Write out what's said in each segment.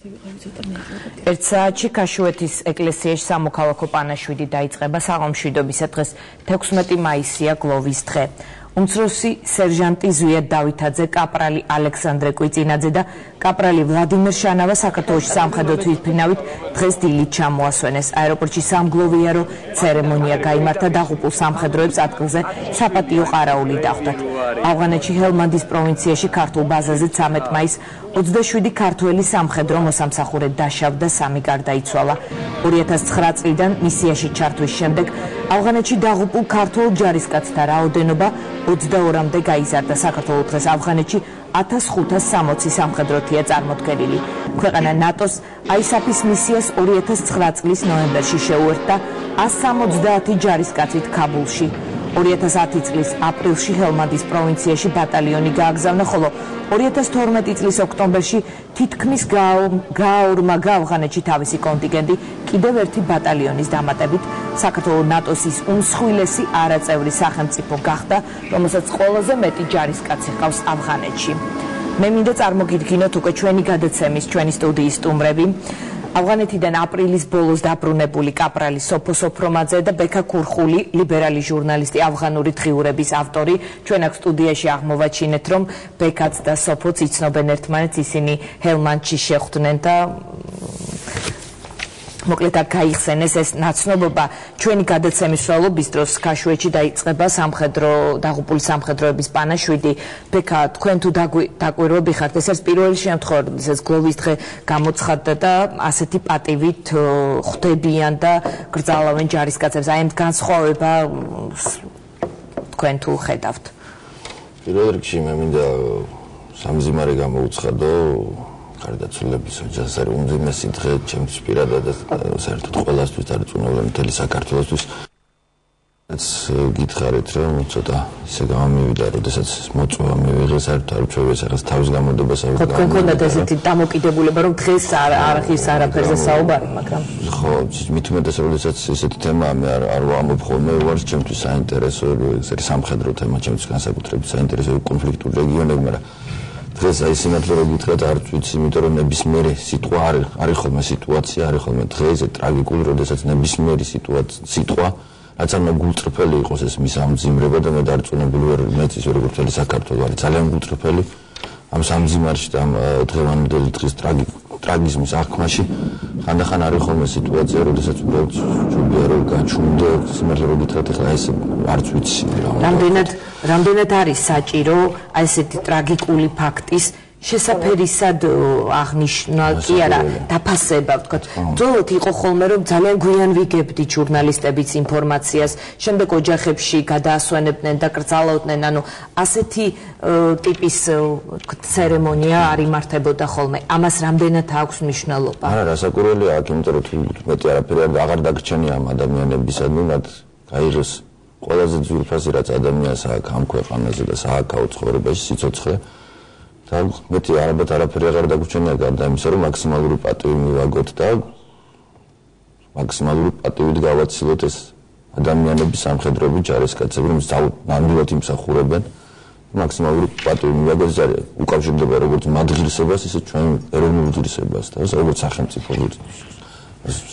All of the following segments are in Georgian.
ერთ საათში ქაშუეთის ეკლესიაში სამოქალაქო პანაშვიდი დაიწყება საღამშვიდობისა დღეს 16 მაისია გლოვის დღე. უმცროსი სერჟანტი ზვიად დავითაძე, კაპრალი ალექსანდრე კვიცინაძე და კაპრალი ვლადიმერ შანავა საქართველოში სამხედრო თვითმფრინავით დღეს დილით ჩამოასვენეს. აეროპორტში სამგლოვიარო ცერემონია გაიმართა, დაღუპულ სამხედროებს ადგილზე საპატიო ყარაული დახვდათ. ავღანეთში ჰელმანდის პროვინციაში ქართულ ბაზაზე 13 მაისს 27 ქართველი სამხედრო მოსამსახურე დაშავდა, 3 გარდაიცვალა. 2009 წლიდან მისიაში ჩართვის შემდეგ ავღანეთში დაღუპულ ქართველ ჯარისკაცთა რაოდენობა 22-მდე გაიზარდა. საქართველოს დღეს ავღანეთში 1560 სამხედროთია წარმოდგენილი. ქვეყანა ნატოს ISAF-ის მისიას 2009 წლის ნოემბერში შეუერთდა 170 ჯარისკაცით ქაბულში. 2010 წლის აპრილში ჰელმანდის პროვინციაში ბატალიონი გააგზავნა, ხოლო 2012 წლის ოქტომბერში თითქმის გააორმაგა ავღანეთში თავისი კონტინგენტი კიდევ ერთი ბატალიონის დამატებით. საქართველოს ნატოს უმსხვილესი არაწევრი სახელმწიფო გახდა, რომელსაც ყველაზე მეტი ჯარისკაცი ჰყავს ავღანეთში. მე მინდა წარმოგიდგინოთ უკვე ჩვენი გადაცემის, ჩვენი სტუდიის სტუმრები. ავღანეთიდან აპრილის ბოლოს დაბრუნებული კაპრალი სოფო სოფრომაძე და ბექა ქურხული, ლიბერალი ჟურნალისტი, ავღანური დღიურების ავტორი. ჩვენ აქ სტუდიაში აღმოვაჩინეთ, რომ ბექაც და სოფოც იცნობენ ერთმანეთს, ისინი ჰელმანდში შეხვდნენ და მოკლედ აქ გაიხსენეს ეს ნაცნობობა. ჩვენი გადაცემის სრულობის დროს ქაშუეთში დაიწყება დაღუპული სამხედროების პანაშვიდი. ბექა, თქვენ თუ დაკვირვები ხართ, ეს არის პირველი შემთხვევა, როდესაც გლოვის დღე გამოცხადდა და ასეთი პატივით ხვდებიან და გრძალავენ ჯარისკაცებს. აი, ამ განსხვავება თქვენ თუ ხედავთ? პირველ რიგში მე მინდა სამზიმარე გამოუცხადო გარდაცვლილების ოჯახს, არის უმძიმესი დღე ჩემთვის პირადად და საერთოდ ყველასთვის დარწმუნებული მთელი საქართველოსთვის. გითხარით, რომ ცოტა ისე გამომივიდა, როდესაც მოწვევა მივიღე, საერთოდ არ ვწვევი ახლა თავის გამოდებას არ ვიგავ. თქვენ გქონდათ ესეთი დამოკიდებულება, რომ დღეს არ ახის არაფერზე საუბარი, მაგრამ ხო, მით უმეტეს, როდესაც ესეთი თემაა, მე არ ვამბობ ხოლმე, ვარ ჩემთვის საინტერესო, ეს არის სამხედრო თემა, ჩემთვის განსაკუთრებით საინტერესო კონფლიქტური რეგიონები, მაგრამ დღეს აი სიმართლე რო გითხრათ, არ ვიცი, იმიტომ რომ ნებისმიერი სიტყვა არის ხოლმე სიტუაცია, არის ხოლმე დღე ესე ტრაგიკული, როდესაც ნებისმიერი სიტყვა რაც ამ გულწრფელი იყოს ეს მის ამძიმრება და მე დარწმუნებული ვარ, მეც ისე როგორც მთელი საქართველო არის ძალიან გულწრფელი ამ სამძიმარში და ამ დღევანდელი დღის ტრაგიზმის აღქმაში. ხანდახან არის ხოლმე სიტუაცია, როდესაც უბრალოდ ჯობია რომ გაჩვენდე სიმართლე რო გითხრათ, ახლა ეს არც ვიცი რამდენად არის საჭირო აი ესეთი ტრაგიკული ფაქტის შესაფერისად აღნიშნა კი არა დაფასება, ვთქვათ. ძოლოთ იყო ხოლმე, რომ ძალიან გვიან ვიგებდი ჟურნალისტებიც ინფორმაციას, შემდეგ ოჯახებში გადაასვენებდნენ და კრძალავდნენ, ანუ ასეთი ტიპის ცერემონია არ იმართებოდა ხოლმე. ამას რამდენად აქვს მნიშვნელობა? არა, რასაკვირველია აქ, იმიტომ რომ მეტი არაფერი აღარ დაგრჩენია ამ ადამიანებისადმი, მათ გაიღეს ყველაზე ძვირფასი რაც ადამიანს აქვს ამ ქვეყანაზე და სააქაო ცხოვრებაში სიცოცხლე. და მეტი ალბათ არაფერი აღარ დაგვრჩენია გარდა იმისა, რომ მაქსიმალური პატივი მივაგოთ და მაქსიმალური პატივით გავაცილოთ ეს ადამიანები, სამხედროები, ჯარისკაცები, რომლებიც ნამდვილად იმსახურებენ. მაქსიმალური პატივი მივაგოთ, ეს არის უკავშირდება როგორც მათ ღირსებას, ისე ჩვენ ეროვნულ ღირსებას და როგორც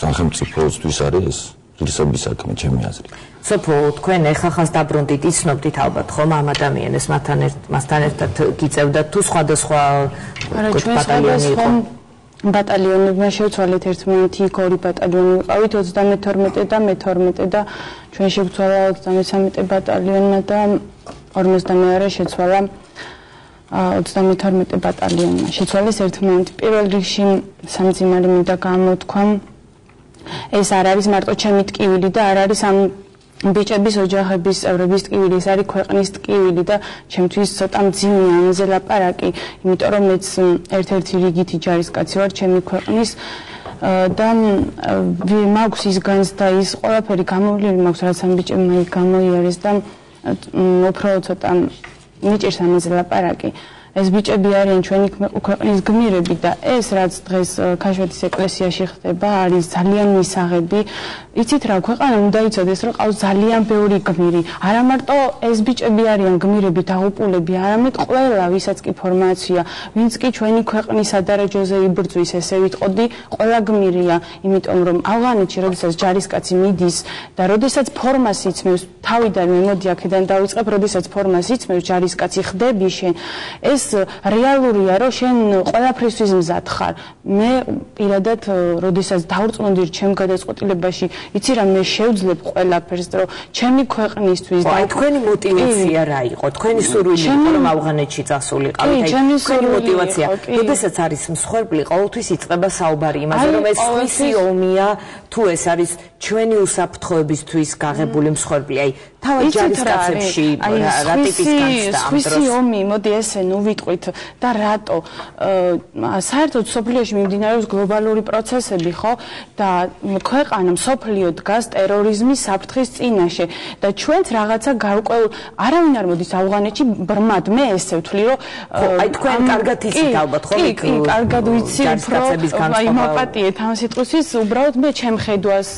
სახელმწიფოსთვის არის ეს ღირსების საქმე, ჩემი აზრით. სოფო, თქვენ ეხახას დაბრუნდით, იცნობდით ალბათ ხომ ამ ადამიანებს, მასთან ერთად გიწევდათ თუ სხვადასხვა ბატალიონი იყო? ბატალიონებმა შევცვალეთ ერთმანეთი, იქ 2 ბატალიონი ვიყავით, 32 და მე-12 და ჩვენ შევცვალა 33 ბატალიონმა და 52 შეცვალა 32 ბატალიონმა. შეცვალეს ერთმანეთი. პირველ რიგში სამძიმარი მინდა გამოთქვა, ეს არ არის მარტო ჩემი ტკივილი და არ არის ამ ბიჭების ოჯახების წევრების ტკივილი, ეს არის ქვეყნის ტკივილი და ჩემთვის ცოტა მძიმეა ამაზე ლაპარაკი, იმიტომ რომ მეც ერთ-ერთი რიგითი ჯარისკაცი ვარ ჩემი ქვეყნის და მაქვს ის განცდა, ის ყველაფერი გამოვლილი მაქვს, რაც ამ ბიჭებმა იქ გამოიარეს და უფრო ცოტა მიჭირს ამაზე ლაპარაკი. ეს ბიჭები არიან ჩვენი ქვეყნის გმირები და ეს რაც დღეს ქაშვეთის ეკლესიაში ხდება არის ძალიან მისაღები. იცით რა, ქვეყანა უნდა იცოდეს რომ ყავს ძალიან ბევრი გმირი. არა მარტო ეს ბიჭები არიან გმირები დაღუპულები, არამედ ყველა ვისაც კი ფორმაცია, ვინც კი ჩვენი ქვეყნის სადარაჯოზე იბრძვის, ესე ვიტყოდი, ყველა გმირია, იმიტომ რომ ავღანეთში როდესაც ჯარისკაცი მიდის და როდესაც ფორმას იცმევს, თავიდან მოდი აქედან დავიწყებ, როდესაც ფორმას იცმევს ჯარისკაცი ხდები შენ, ეს რეალურია, რომ შენ ყველაფრისთვის მზად ხარ. მე პირადად როდესაც დავწმუნდი ჩემ გადაწყვეტილებაში, იცი რა, მე შევძლებ ყველაფერს, რომ ჩემი ქვეყნისთვის და თქვენი мотиваცია რა იყო? თქვენი სურვილი იყო რომ ავღანეთში წასულიყავით? ჩემი თქვენი мотиваცია, როდესაც არის მსხვერპლი, ყოველთვის იწყება საუბარი იმაზე, რომ ეს სხვისი ომია, თუ ეს არის ჩვენი უსაფრთხოებისთვის გაღებული მსხვერპლი. აი, თავად ჯარისკაცებში რა ტიპის განცდა ამ დროს? სხვისი ომი, მოდი ესე ნუ ვიტყვით და რატო? საერთოდ სოფლიოში მიმდინარეობს გლობალური პროცესები, ხო? და ქვეყანა მსოფლიო დგას ტერორიზმის საფრთხის წინაშე და ჩვენც რაღაცა გარკვეულ არავინ არ მოდის ავღანეთში ბრმად. მე ესე ვთვლი, რომ აი თქვენ კარგად იცით ალბათ, ხო? კი, კარგად ვიცი, რომ იმაპატიეთ ამ სიტყვის, უბრალოდ მე ჩემ ხედვას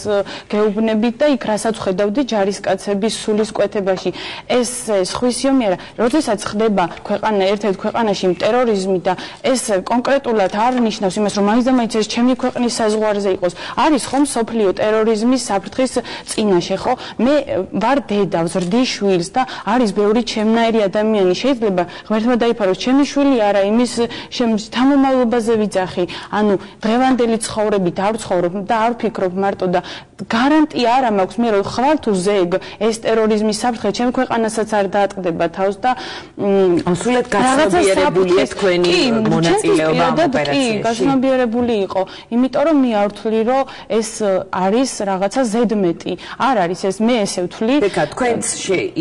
გეუბნებით და იქ რასაც ხედავდი ჯარისკაცების სულისკვეთებაში. ეს სხვისი ომი არა. როდესაც ხდება ქვეყანა ერთ-ერთ ქვეყანაში ტერორიზმი და ეს კონკრეტულად არ ნიშნავს იმას, რომ მაინც და მაინც ეს ჩემი ქვეყნის საზღვარზე იყოს. არის ხომ სოფლიო ტერორიზმის საფრთხის წინაშე, ხო? მე ვარ დედა, ვზრდი შვილს და არის ბევრი ჩემნაირი ადამიანი. შეიძლება ღმერთმა დაიფაროს ჩემი შვილი არა, იმის თანამამრობაზე ვიძახი. ანუ დღევანდელი ცხოვრებით არ ვცხოვრობ და არ ვფიქრობ მარტო და გარანტია არა მაქვს მე რომ ხვალ თუ ზეგ ეს ტერორიზმის საფრთხე ჩემ ქვეყანასაც არ დაატყდება თავს და სულად გაცნობიერებულია თქვენი მონაწილეობა ამ ოპერაციაში. კი, გაცნობიერებული იყო, იმიტომ რომ მე არ ვთვლი რომ ეს არის რაღაცა ზედმეტი. არ არის ეს, მე ესე ვთვლი. ბეკა, თქვენც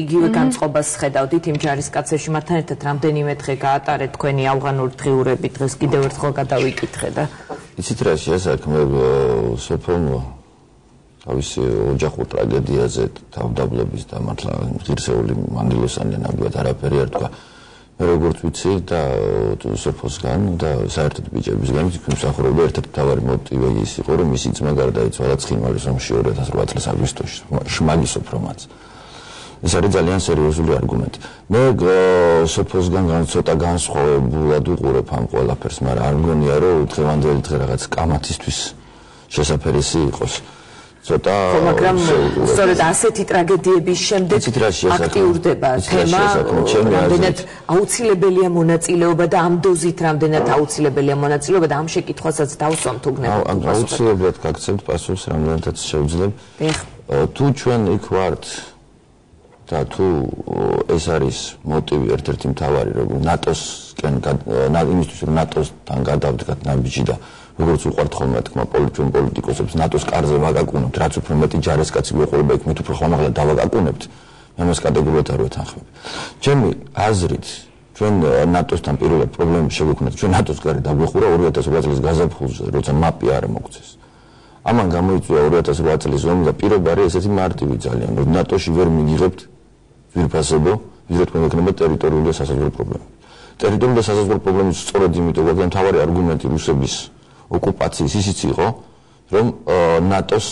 იგივე განწყობას ხედავდით იმ ჯარისკაცებში, მათთან ერთად რამდენიმე დღე გაატარეთ თქვენი ავღანური დღიურები, დღეს კიდევ ერთხელ გადავიკითხე და იცით რა შეასაქმე სოფლო თავისი ოჯახურ ტრაგედიაზე თავდაბლობის და მართლა ღირსეული მანდილოსანი ნაბიჯად არაფერი არ თქვა. მე როგორც ვიცი და სოფოსგან და საერთოდ ბიჭებისგან მსახურობდა ერთ-ერთი მთავარი მოტივი ის იყო, რომ მისი ძმა გარდაიცვალა ცხინვალის ომში 2008 წლის აგვისტოში, შმაგი სოფრომაც. ეს არის ძალიან სერიოზული არგუმენტი. მე სოფოსგან ცოტა განსხვავებულად უყურებ ამ ყველაფერს, მაგრამ არ მგონია რომ დღევანდელი დღე რაღაც კამათისთვის შესაძერისი იყოს. მაგრამ სწორედ ასეთი ტრაგედიების შემდეგ აქტიურდება თემა, რამდენად აუცილებელია მონაწილეობა და ამ დოზით რამდენად აუცილებელია მონაწილეობა და ამ შეკითხვასაც დავსვამ თუ გნებავთ. აუცილებლად გაგცემთ პასუხს, რამდენადაც შევძლებ. თუ ჩვენ იქ ვართ და თუ ეს არის მოტივი ერთ-ერთი მთავარი, როგორ ნატოსკენ იმისთვის რომ ნატოსთან გადავდგათ ნაბიჯი და როგორც უყვართ ხოლმე თქმა პოლიტიკოსებს ნატოს კარზე ვაგაკუნებთ, რაც უფრო მეტი ჯარისკაცი გვეყოლება იქ მით უფრო ხომაღლა დავაგაკუნებთ, მე მას კატეგორიულად არ ვეთანხმები. ჩემი აზრით, ჩვენ ნატოსთან პირველად პრობლემები შეგვექნათ, ჩვენ ნატოს გარეთ დაგვეხურა 2008 წლის გაზაფხულზე, როცა მაპი არ მოგვცეს. ამან გამოიწვია 2008 წლის ომი და პირობა არის ესეთი მარტივი ძალიან, რომ ნატოში ვერ მიგიღებთ ძვირფასებო, ვიდრე თქვენ გექნება ტერიტორიული და სასაზღვრო პრობლემები. ტერიტორიული და სასაზღვრო პრობლემის სწორედ იმიტომ, რომ მთავარი არგუმენტი რუსების ოკუპაციის ისიც იყო, რომ ნატოს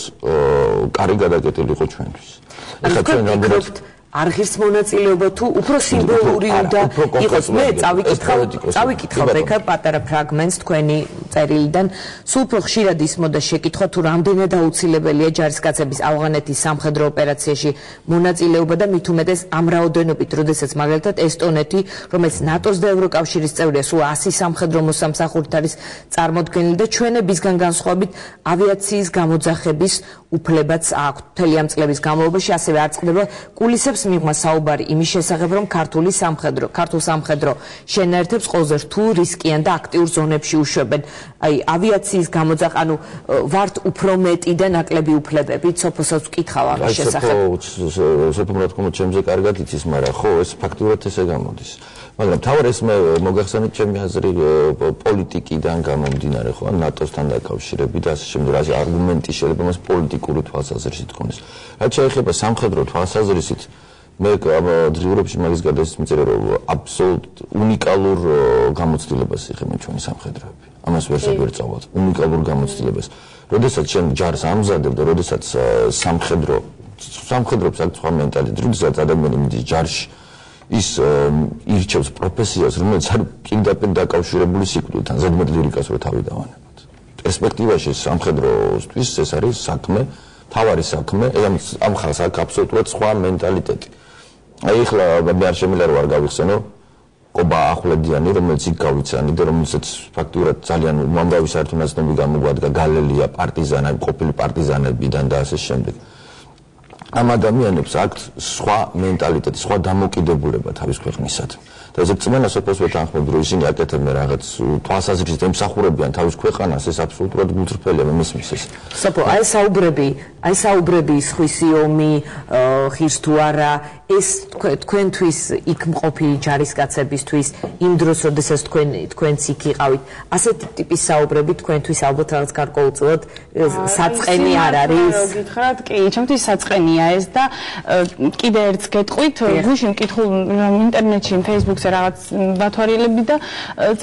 კარი გადაკეტილი იყო ჩვენთვის. ეხლა ჩვენ რამდენად არ ღირს მონაწილეობა თუ უფრო სიმბოლური უნდა იყოს. მე წავიკითხავ ბექა პატარა ფრაგმენტს თქვენი წერილიდან. სულ უფრო ხშირად ისმოდა შეკითხვა თუ რამდენად აუცილებელია ჯარისკაცების ავღანეთის სამხედრო ოპერაციაში მონაწილეობა და მით უმეტეს ამ რაოდენობით, როდესაც მაგალითად ესტონეთი, რომელიც ნატოს და ევროკავშირის წევრია, სულ 100 სამხედრო მოსამსახურით არის წარმოდგენილი და ჩვენებისგან განსხვავებით ავიაციის გამოძახების უფლებაც აქვს. მთელი ამ წლების განმავლობაში ასევე არ წყდება კულისებს მიღმა საუბარი იმის შესახებ, რომ ქართულ სამხედრო შენაერთებს ყველაზე რთულ, რისკიან და აქტიურ ზონებში უშვებენ. აი, ავიაციის გამოძახ, ანუ ვართ უფრო მეტი და ნაკლები უფლებები, სოფოსაც ვკითხავ ამის შესახებ. სოფომ რა თქმა უნდა ჩემზე კარგად იცის, მაგრამ ხო, ეს ფაქტურად ესე გამოდის. მაგრამ თავად ეს მე მოგახსენეთ ჩემი აზრი პოლიტიკიდან გამომდინარე, ხო, ნატოსთან დაკავშირებით და ასე შემდეგ, რა არგუმენტი შეიძლება მას პოლიტიკური თვალსაზრისით ქონდეს. რაც შეეხება სამხედრო თვალსაზრისით, მე დღიურებში მაგის გარდა ის მიწერე რომ აბსოლუტ უნიკალურ გამოცდილებას იღებენ ჩვენი სამხედროები. ამას ვერ წავალთ. უნიკალურ გამოცდილებას. როდესაც შენ ჯარს ამზადებ და როდესაც სამხედროებს აქვს სხვა მენტალიტეტი, როდესაც ადამიანი მიდის ჯარში ის ირჩევს პროფესიას, რომელიც არის პირდაპირ დაკავშირებული სიკვდილთან, ზედმეტ ლირიკას რო თავი დავანებოთ. პერსპექტივაში სამხედროსთვის ეს არის საქმე, თავარი საქმე, ამ ხალხს აქვს აბსოლუტურად სხვა მენტალიტეტი. აი ახლა მე არ შემიძლია რომ არ გავიხსენო ყობა ახვლედიანი, რომელიც იქ გავიცანი და რომელსაც ფაქტურად ძალიან მომდავის საერთო-ნაცნობი გამოგვადგა გალელია, პარტიზანი, ყოფილი პარტიზანებიდან და ასე შემდეგ. ამ ადამიანებს აქვთ სხვა მენტალიტეტი, სხვა დამოკიდებულება თავის ქვეყნისადმი. და ეს წმენა სოფელს ვეთანხმებ, რომ ისინი აკეთებენ რაღაც თვალსაზრისით ემსახურებიან თავის ქვეყანას, ეს აბსოლუტურად გულწრფელია მესმის ეს. სოფო, აი საუბრები სხვისი ომი, ხის თუ არა, ეს თქვენთვის იქ მყოფი ჯარისკაცებისთვის იმ დროს, როდესაც თქვენც იქ იყავით, ასეთი ტიპის საუბრები თქვენთვის ალბათ რაღაც გარკვეულწილად საწყენი არ არის? გითხრათ, კი, ჩემთვის საწყენია ეს და კიდე ერთს გეტყვით, გუშინ მკითხულ ინტერნეტში, Facebook-ზე რაღაც ბათვარიელები და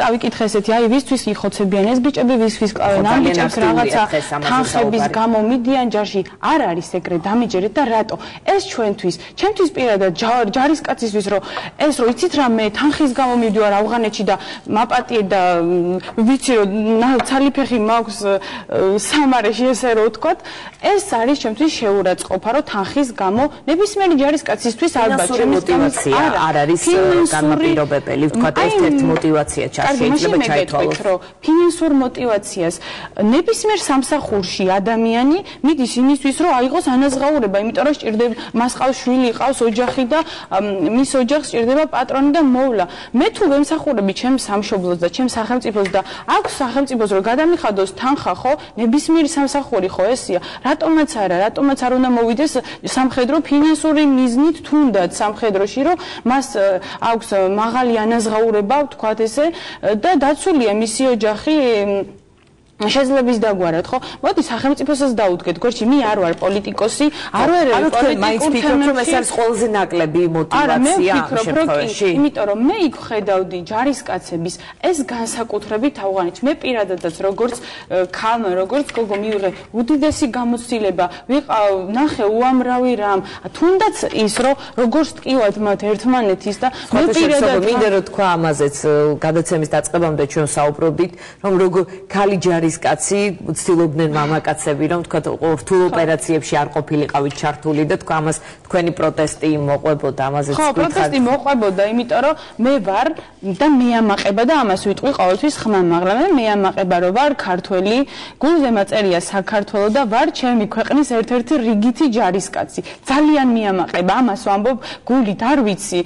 წავიკითხე ესეთი, აი ვისთვის იხოცებიან ეს ბიჭები, ვისთვის კლავენ ამ ბიჭებს რაღაცა თანხების გამო მიდიან ჯარში, არ არის ეგრე დამიჯერეთ და რატო? ეს ჩვენთვის პირადად ჯარისკაცისთვის რომ ეს რო იცით რა მე თანხის გამო მივდივარ ავღანეთში და მაპატიე და ვიცი რომ ცალიფეხი მაქვს სამარეში ესე რო ვთქვათ ეს არის ჩემთვის შეურაცხყოფა რომ თანხის გამო ნებისმიერი ჯარისკაცისთვის ალბათ მოტივაცია არ არის განმაპირობებელი ვთქვათ ერთ-ერთი მოტივაცია შეიძლება ჩაითვალოს რომ ფინანსურ მოტივაციას ნებისმიერ სამსახურში ადამიანი მიდის იმისთვის რომ აიღოს ანაზღაურება იმიტომ რომ სჭირდება მას ყავს შვილი ყავს ოჯახი და მის ოჯახს სჭირდება პატრონი და მოვლა. მე თუ ვემსახურები ჩემს სამშობლოს და ჩემს სახელმწიფოს და აქვს სახელმწიფოს რომ გადამიხადოს თანხა ხო, ნებისმიერი სამსახური ხო ესია. რატომაც არ უნდა მოვიდეს სამხედრო ფინანსური მიზნით თუნდაც სამხედროში რომ მას აქვს მაღალი ანაზღაურება, ვთქვათ ესე და დაცულია მისი ოჯახი შეძლების დაგვარად ხო? მოდი სახელმწიფოსაც დაუდგეთ. გორჩი მე არ ვარ პოლიტიკოსი, არ ვარ პოლიტიკურ თემებში. ეს არის ყველაზე ნაკლები მოტივაცია ამ შემთხვევაში. იმიტომ რომ მე იქ ხედავდი ჯარისკაცების ეს განსაკუთრებით ავღანეთში. მე პირადადაც როგორც ქალმა, როგორც გოგო მივიღე უდიდესი გამოცდილება, ვიყავ ნახე უამრავი რამ. თუნდაც ის რომ როგორც ტკივათ მათ ერთმანეთის და მე პირადად მინდა რომ თქვა ამაზეც გადაცემის დაწყებამდე ჩვენ საუბრობდით, რომ როგორ ქალი ჯარისკაცი ცდილობდნენ მამაკაცები რომ თქვა რთულ ოპერაციებში არ ყოფილიყავით ჩართული და თქვა ამას თქვენი პროტესტი მოყვებოდა ამაზეც ხო პროტესტი მოყვებოდა იმიტომ რომ მე ვარ და მეამაყება და ამას ვიტყვი ყოველთვის ხმამაღლა მე მეამაყება რომ ვარ ქართველი გულზე მაწერია საქართველო და ვარ ჩემი ქვეყნის ერთ-ერთი რიგითი ჯარისკაცი ძალიან მეამაყება ამას ვამბობ გულით არ ვიცი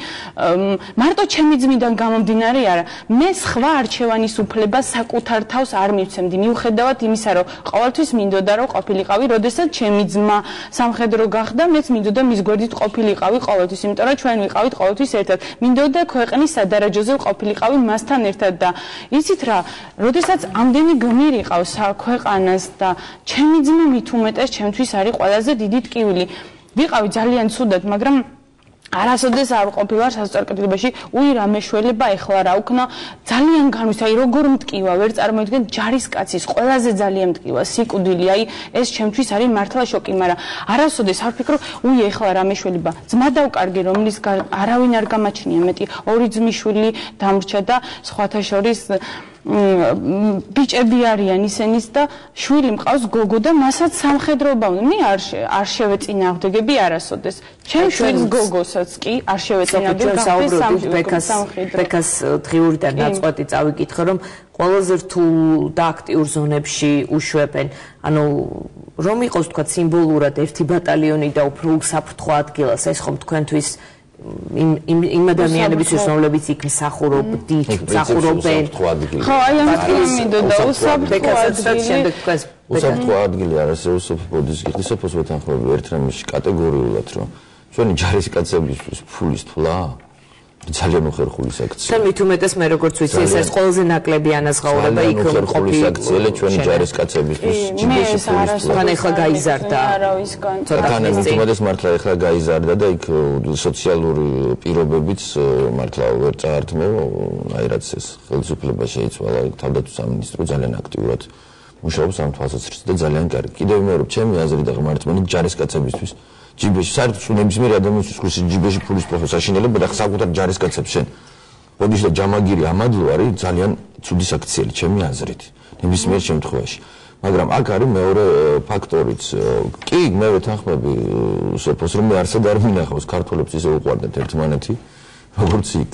მარტო ჩემი ძმიდან გამომდინარე არა მე სხვა არჩევანის უფლებას საკუთარ თავს არ მივცემდი მიუხედავად იმისა რომ ყოველთვის მინდოდა რომ ყოფილიყავი როდესაც ჩემი ძმა სამხედრო გახდა მეც მინდოდა მის გვერდით ყოფილიყავი ყოველთვის იმიტომ რომ ჩვენ ვიყავით ყოველთვის ერთად მინდოდა ქვეყნის სადარაჯოზე ყოფილიყავი მასთან ერთად და იცით რა როდესაც ამდენი გმირი ყავს ქვეყანას და ჩემი ძმა მით უმეტეს ჩემთვის არის ყველაზე დიდი ტკივილი ვიყავი ძალიან ცუდად მაგრამ არასოდეს არ ყოფილა სასწორკეთილობაში უი რა მეშველება ეხლა რა უქნა ძალიან განვის აი როგორ მტკივა ვერ წარმოიდგენ ჯარისკაცის ყველაზე ძალიან მტკივა სიკვდილი აი ეს ჩემთვის არის მართლა შოკი მაგრამ არასოდეს არ ვფიქრო უი ეხლა რა მეშველება ძმა დავკარგე რომლის არავინ არ გამაჩნია მეტი ორი ძმისშვილი დამრჩა და სხვათა შორის ბიჭები არიან ისენის და შვილი მყავს გოგო და მასაც სამხედროობა უნდა მე არ შევეწინააღმდეგები არასოდეს ჩემ შვილს გოგოსაც კი არ შევეწინააღმდეგები ბეკას დღიურიდან ნაწყვეტი წავიკითხე რომ ყველაზე რთულ და აქტიურ ზონებში უშვებენ ანუ რომ იყოს თქვა სიმბოლურად ერთი ბატალიონი და უფრო უსაფრთხო ადგილას ეს ხომ თქვენთვის იმ ადამიანებისთვის რომლებიც იქ მსახურობდით, მსახურობენ. ხო, აი ამ ადგილი მინდოდა უსაფრთხო ადგილი არის უსაფრთხოების გიხსნას ვეთანხმები ერთ რამში კატეგორიულად რომ ჩვენი ჯარისკაცებისთვის ფულის თვლა ძალიან უხერხული საქციელი. და მით უმეტეს მე როგორც ვიცი, ეს არის ყველაზე ნაკლები ანაზღაურება იქ უხერხული საქციელი ჩვენი ჯარისკაცებისთვის ჯიბეში ფულის თან ახლა გაიზარდა. თან მით უმეტეს მართლა ახლა გაიზარდა და იქ სოციალური პირობებიც მართლა ვერ წაართმევ, აი რაც ეს ხელისუფლება შეიცვალა, თავდაცვის სამინისტრო ძალიან აქტიურად მუშაობს ამ თვალსაზრისით და ძალიან კარგი. კიდევ მეორე ჩემი აზრი და ღმერთმენი ჯარისკაცებისთვის ჯიბეში საერთოდ ნებისმიერ ადამიანისთვის ჯიბეში ფულის პროფესია საშინელება და საკუთარ ჯარისკაცებს შენ ბოდიში და ჯამაგირი ამადლო არის ძალიან ცუდი საქციელი ჩემი აზრით ნებისმიერ შემთხვევაში მაგრამ აქ არის მეორე ფაქტორიც კი მე ვეთანხმები სოფოს რომ არსად არ მინახავს ქართველებს ისე უყვარდათ ერთმანეთი როგორც იქ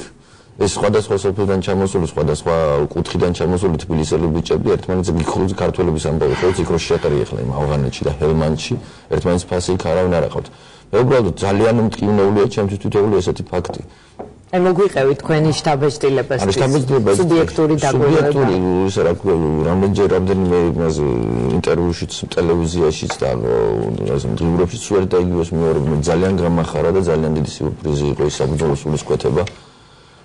ეს სხვადასხვა სოფლიდან ჩამოსული სხვადასხვა კუთხიდან ჩამოსული თბილისელი ბიჭები ერთმანეთს გიხუძ ქართველების ამბავი ხო იქ რო შეყრი ახლა იმ ავღანეთში და ჰელმანდში ერთმანეთის ფასი იქ არავინ არ აყავთ მე უბრალოდ ძალიან მტკივნეულია ჩემთვის თვითეული ესეთი ფაქტი აი მოგვიყევით თქვენი შტაბ-ეჭდილებას სუბიექტური დაკვირვება ისე რა ქვია რამდენიმე იმაზე ინტერვიუშიც ტელევიზიაშიც და დღიურობშიც სულ და იგივეს მეორე ძალიან გამახარა და ძალიან დიდი სიურპრიზი იყო ის საბრძოლო სულისკვეთება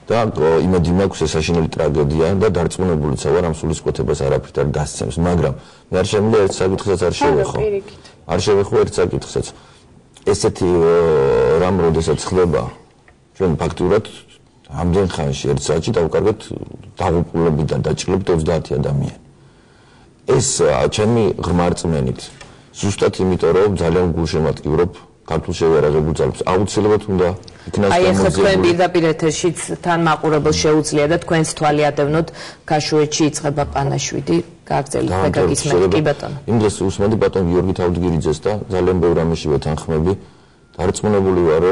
და იმედი მაქვს ეს საშინელი ტრაგედია და დარწმუნებულიც ვარ ამ სულისკვეთებას არაფრით არ დასცემს მაგრამ მე არ შემიძლია ერთ საკითხსაც არ შევეხო არ შევეხო ერთ საკითხსაც ესეთი რამ როდესაც ხდება ჩვენ ფაქტურად ამდენ ხანში ერთ საათში დავკარგეთ დაღუპულებიდან დაჭრილებით 30 ადამიანი ეს ჩემი ღრმა რწმენით ზუსტად იმიტომ რომ ძალიან გულშემატკივრობ ქართულ შევიარაღებულ ძალებს აუცილებლად უნდა იქნას აი ახლა თქვენ პირდაპირ ეთერშიც თან მაყურებელს შეუძლია და თქვენს თვალი ადევნოთ ქაშუეთში იწყება პანაშვიდი გააგრძელეთ მეგაგისმენთ კი ბატონო იმ დღეს უსმენდი ბატონ გიორგი თავდგირიძეს და ძალიან ბევრ ამაში ვეთანხმები დარწმუნებული ვარ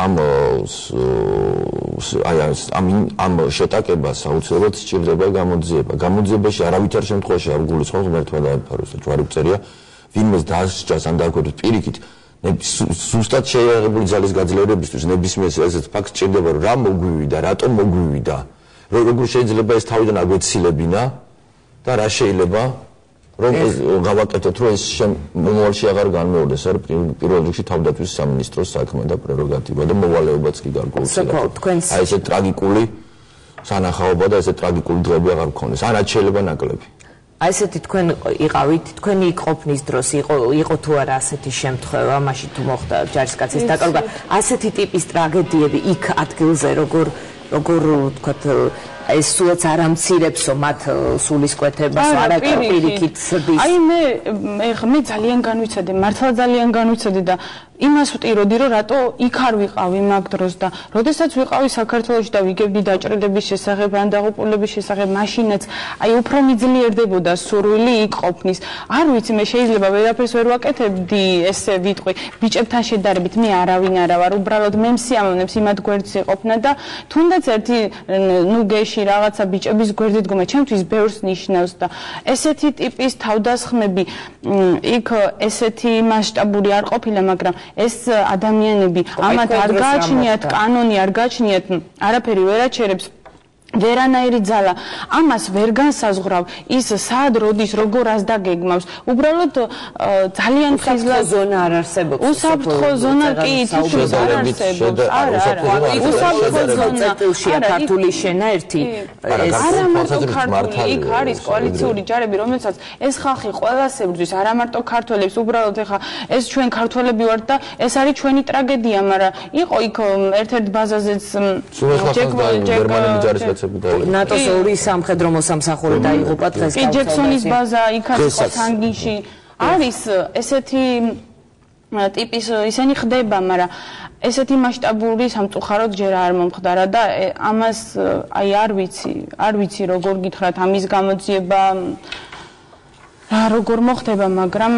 რომ ამ შეტაკებას აუცილებლად სჭირდება გამოძიება გამოძიებაში არავითარ შემთხვევაში არ გულისხმობს ღმერთმა დაემფაროს და ჯვარი წერია ვინმეს დასჯას ან დაგვერდოთ პირიქით ზუსტად შეიარაღებული ძალის გაძლიერებისთვის ნებისმიერ ესეთ ფაქტს სჭირდება რომ რა მოგვივიდა რატომ მოგვივიდა როგორ შეიძლება ეს თავიდან აგვეცილებინა და რა შეიძლება რომ გავაკეთოთ რომ ეს მომავალში აღარ განმეორდეს არის პირველ რიგში თავდაცვის სამინისტროს საქმე და პრეროგატივა და მოვალეობაც კი გარკვეულწილად აი ესე ტრაგიკული სანახაობა და ესე ტრაგიკული დღეები აღარ გქონდეს ან რაც შეიძლება ნაკლები აი ესეთი თქვენ იყავით თქვენი ყოფნის დროს იყო თუ არა ასეთი შემთხვევა მაშინ თუ მოხდა ჯარისკაცის დაკარგვა ასეთი ტიპის ტრაგედიები იქ ადგილზე როგორ ვთქვათ ეს სულაც არ ამცირებსო მათ სულისკვეთებას არა პირიქით სრდის აი მე ძალიან განვიცადე მართლა ძალიან განვიცადე და იმას ვტიროდი რომ რატო იქ არ ვიყავი მაგ დროს და როდესაც ვიყავი საქართველოში და ვიგებდი დაჭრილების შესახებ ან დაღუპულების შესახებ მაშინაც აი უფრო მიძლიერდებოდა სურვილი იქ ყოფნის არ ვიცი მე შეიძლება ვერაფერს ვერ ვაკეთებდი ესე ვიტყვი ბიჭებთან შედარებით მე არავინ არა ვარ უბრალოდ მე მსიამოვნებს იმათ გვერდზე ყოფნა და თუნდაც ერთი ნუ გეში რაღაცა ბიჭების გვერდით გომა ჩემთვის ბევრს ნიშნავს და ესეთი ტიპის თავდასხმები იქ ესეთი მასშტაბური არ ყოფილა მაგრამ ეს ადამიანები ამათ არ გააჩნიათ კანონი არ გააჩნიათ არაფერი ვერ აჩერებს ვერანაირი ძალა ამას ვერ განსაზღვრავ ის სად როდის როგორ ასდაგეგმავს უბრალოდ ძალიან ხიზლად ზონა არ არსებობს უსაფრთხო ზონა კი თითქოს არ არსებობს არა უსაფრთხო ზონა წერტილშია ქართული შენა ერთი არა მარტო ქართული იქ არის კოალიციური ჯარები რომელსაც ეს ხალხი ყველას ებრძვის არა მარტო ქართველებს უბრალოდ ეხა ეს ჩვენ ქართველები ვართ და ეს არის ჩვენი ტრაგედია მაგრამ იყო იქ ერთ-ერთ ბაზაზეც ნატოს ორი სამხედრო მოსამსახური დაიღუპა დღეს კი ჯექსონის ბაზა იქ არის სანგიში არის ესეთი ტიპის ისინი ხდება მაგრამ ესეთი მასშტაბური სამწუხაროდ ჯერ არ მომხდარა და ამას აი არ ვიცი როგორ გითხრათ ამის გამოძიება როგორ მოხდება მაგრამ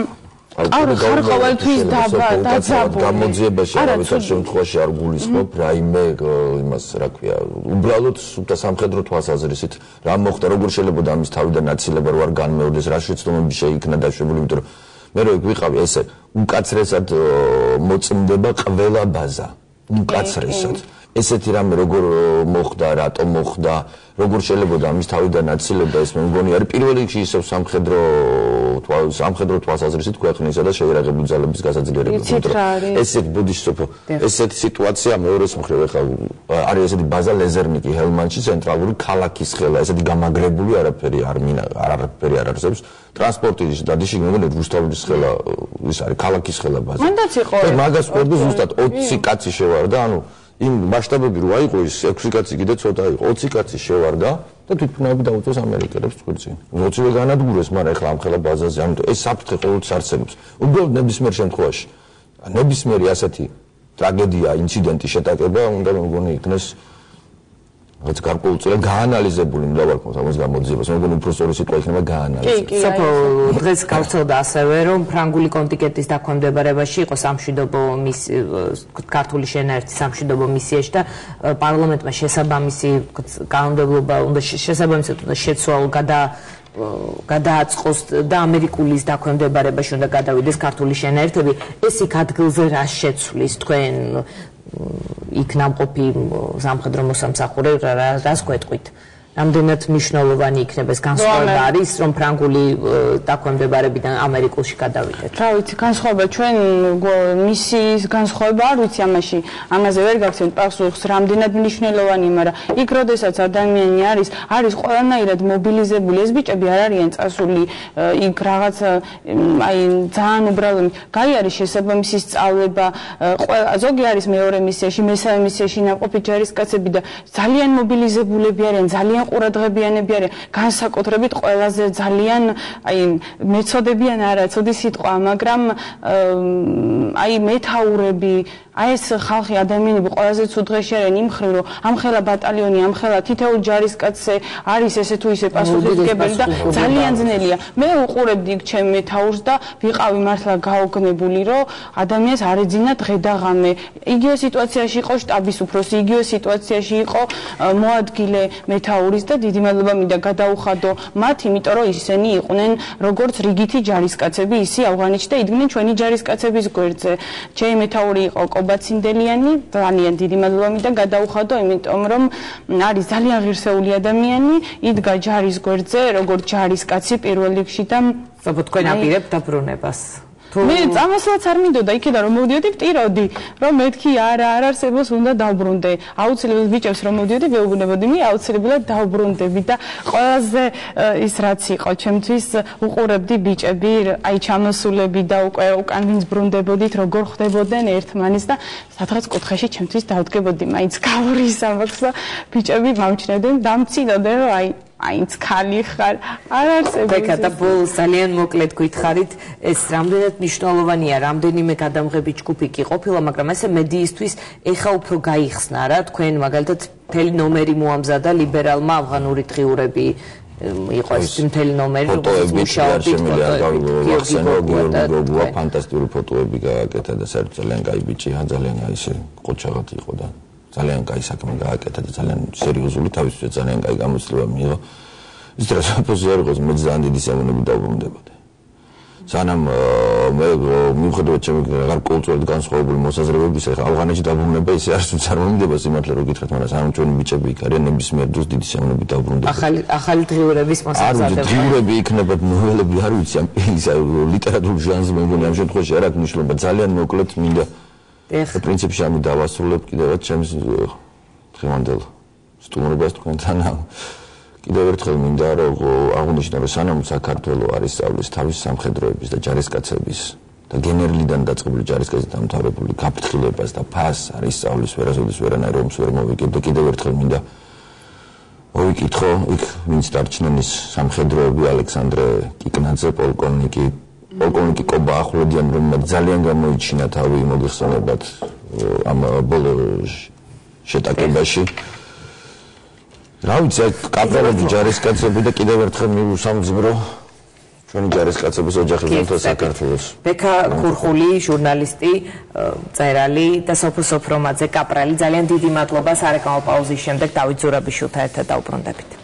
ხარ ყოველთვის დაძაბული გამოძიებაში არავითარ შემთხვევაში არ გულისხმობ რაიმე იმას რა ქვია უბრალოდ სულთა სამხედრო თვალსაზრისით რა მოხდა როგორ შეიძლება ამის თავიდან აცილება რო არ განმეორდეს რა შეცდომები შეიქმნა დაშვებული იმიტომ რომ მე რო ვიყავი ესე უკაცრესად მოწმდება ყველა ბაზა უკაცრესად ესეთი რამე როგორ მოხდა რატომ მოხდა როგორ შეიძლება ამის თავიდან აცილება ეს მე მგონი არის პირველ რიგში ისევ სამხედრო სამხედრო თვალსაზრისით ქვეყნისა და შეიარაღებული ძალების გასაძლიერებლად. ესეთ ბუდისტოფო, ესეთი სიტუაცია მეორეს მხრივ ეხლა არის ესეთი ბაზა ლეზერნიკი ჰელმანდში ცენტრალური ქალაქის ხელა, ესეთი გამაგრებული არაფერი არ არსებობს. ტრანსპორტის დადიში მეგონა რუსთავის ხელა ის არის ქალაქის ხელა ბაზა. მანდაც იყო. მაგას ყვები ზუსტად 20 კაცი შევარდა, ანუ იმ მასშტაბები რო აიყო ის 6 კაცი კიდე ცოტა იყო, 20 კაცი შევარდა და თვითმფრინავები დაუწეს ამერიკელებს წვრთნი. 20-ვე განადგურეს, მაგრამ ეხლა ამ ხელა ბაზაზე, ამიტომ ეს საფრთხე ყოველთვის არსებობს. უბრალოდ ნებისმიერ შემთხვევაში, ნებისმიერი ასეთი ტრაგედია, ინციდენტი, შეტაკება უნდა მეგონი იქნეს რაც გარკვეულწილად გაანალიზებული მდავარქმოთ ამას გამოძიებას. მეგონი უფრო სწორი სიტყვა იქნება გაანალიზება. სოფო დღეს გავრცელდა ასევე რომ ფრანგული კონტინგენტის დაქვემდებარებაში იყო სამშვიდობო ქართული შენაერთის სამშვიდობო მისიაში და პარლამენტმა შესაბამისი კანონმდებლობა უნდა შესაბამისად უნდა შეცვალო გადააწყოს და ამერიკულის დაქვემდებარებაში უნდა გადავიდეს ქართული შენაერთები. ეს იქ ადგილზე რა შეცვლის თქვენ იქ ნამყოფი სამხედრო მოსამსახურე რას გვეტყვით? რამდენად მნიშვნელოვანი იქნება ეს განსხვავება არის რომ ფრანგული დაქვემდებარებიდან ამერიკულში გადავიდეთ? რა ვიცი, განსხვავება ჩვენ მისიის განსხვავება არ ვიცი ამაზე ვერ გაგცემთ პასუხს რამდენად მნიშვნელოვანი, მაგრამ იქ როდესაც ადამიანი არის ყველანაირად მობილიზებული, ეს ბიჭები არ არიან წასული იქ რაღაც ძალიან უბრალოდ არის შესაბამისი სწავლება, ზოგი არის მეორე მისიაში, მესამე მისიაში ნამყოფი ჯარისკაცები და ძალიან მობილიზებულები არიან, ძალიან ყურადღებიანები არიან, განსაკუთრებით ყველაზე ძალიან მეცოდებიან არა ცოდი სიტყვა, მაგრამ მეთაურები, ეს ხალხი ადამიანები ყველაზე ცუდ დღეში არიან იმ მხრივ, რომ ამხელა ბატალიონი, ამხელა თითოეულ ჯარისკაცზე არის ესე თუ ისე პასუხისმგებელი და ძალიან ძნელია. მე უყურებდი იქ ჩემ მეთაურს და ვიყავი მართლა გაოგნებული, რომ ადამიანს არ ეძინა დღე და ღამე. იგივე სიტუაციაში იყო შტაბის უფროსი, იგივე სიტუაციაში იყო მოადგილე მეთაურის და დიდი მადლობა მინდა გადაუხადო მათ, იმიტომ რომ ისინი იყვნენ როგორც რიგითი ჯარისკაცები, ისი ავღანეთში და იდგნენ ჩვენი ჯარისკაცების გვერდზე. ჩემი მეთაური იყო კობაცინდელიანი, ძალიან დიდი მადლობა მინდა გადაუხადო, იმიტომ რომ არის ძალიან ღირსეული ადამიანი, იდგა ჯარის გვერდზე როგორც ჯარისკაცი პირველ რიგში და თქვენ აპირებთ დაბრუნებას. მე წამოსვლაც არ მინდოდა იქიდან რომ მოვდიოდი ვტიროდი რომ მეთქი არ არსებობს უნდა დავბრუნდე აუცილებლად ბიჭებს რომ მოვდიოდი ვეუბნებოდი მე აუცილებლად დავბრუნდები და ყველაზე ის რაც იყო ჩემთვის უყურებდი ბიჭები ჩამოსულები და უკვე უკან ვინც ბრუნდებოდით როგორ ხდებოდნენ ერთმანეთს და სადღაც კუთხეში ჩემთვის დავდგებოდი მაინც გავრის ამბობს და ბიჭები მომჩნევდნენ დამცინოდნენ რომ აინც ხალი ხარ არ არსებობს. ბეკა და ბოლოს ძალიან მოკლედ გითხარით ეს რამდენად მნიშვნელოვანია რამდენიმე გადამღები ჯგუფი კი ყოფილა, მაგრამ ესე მედიისთვის ეხა უფრო გაიხსნა რა თქვენ მაგალითად მთელი ნომერი მოამზადა ლიბერალმა ავღანური დღიურები იყო ეს მთელი ნომერი როგორც მუშაობთ გიორგი ფანტასტიკური ფოტოები გააკეთა და საერთოდ ძალიან კაი ბიჭია, ძალიან ისე ყოჩაღად იყო და ძალიან კაი საქმე გააკეთა და ძალიან სერიოზული თავისუფლად ძალიან კაი გამოცდილება მიიღო. ის დროს პოზიცია იყო მე ძალიან დიდი სიამოვნებით დავუბრუნდებოდი. სანამ მე მიუხედავად ჩემი გარკვეულწილად განსხვავებული მოსაზრებების ახლა ავღანეთში დაბრუნება ისე არ წარმოიდგება სიმართლე რო გითხრათ, მაგრამ სანამ ჩვენი ბიჭები იქ არიან ნებისმიერ დროს დიდი სიამოვნებით დავუბრუნდებოდი. ახალი დღიურების მოსამზადება. დღიურები იქნება ნოველები არ ვიცი ამ ლიტერატურულ ჟანრს მეგონი ამ შემთხვევაში არ აქვს მნიშვნელობა ძალიან მოკლედ მინდა პრინციპში ამი დავასრულებ კიდევაც ჩემს დღევანდელ სტუმრობას თქვენთან კიდევ ერთხელ მინდა რომ აღვნიშნო რომ სანამ საქართველო არის სწავლის თავის სამხედროების და ჯარისკაცების და გენერლიდან დაწყებული ჯარისკაცის დამთავრებული გაფრთხილებას და ფასს არის სწავლის ვერასოდეს ვერანაირ ომს ვერ მოვიგებ და კიდევ ერთხელ მინდა მოვიკითხო იქ ვინც დარჩნენ ის სამხედროები ალექსანდრე კიკნაძე პოლკოვნიკი კობა ახვლედიან რომ ძალიან გამოიჩინა თავი მოგეხსენებათ ამ ბოლო შეტაკებაში რა ვიცი კაპრალები ჯარისკაცები და კიდევ ერთხელ მივუსამძბრო ჩვენი ჯარისკაცების ოჯახებთან საქართველოს. ბექა ქურხული ჟურნალისტი, მწერალი და სოფო სოფრომაძე კაპრალი ძალიან დიდი მადლობა სარეკლამო პაუზის შემდეგ დავით ზურაბიშვილთან ერთად დავუბრუნდებით.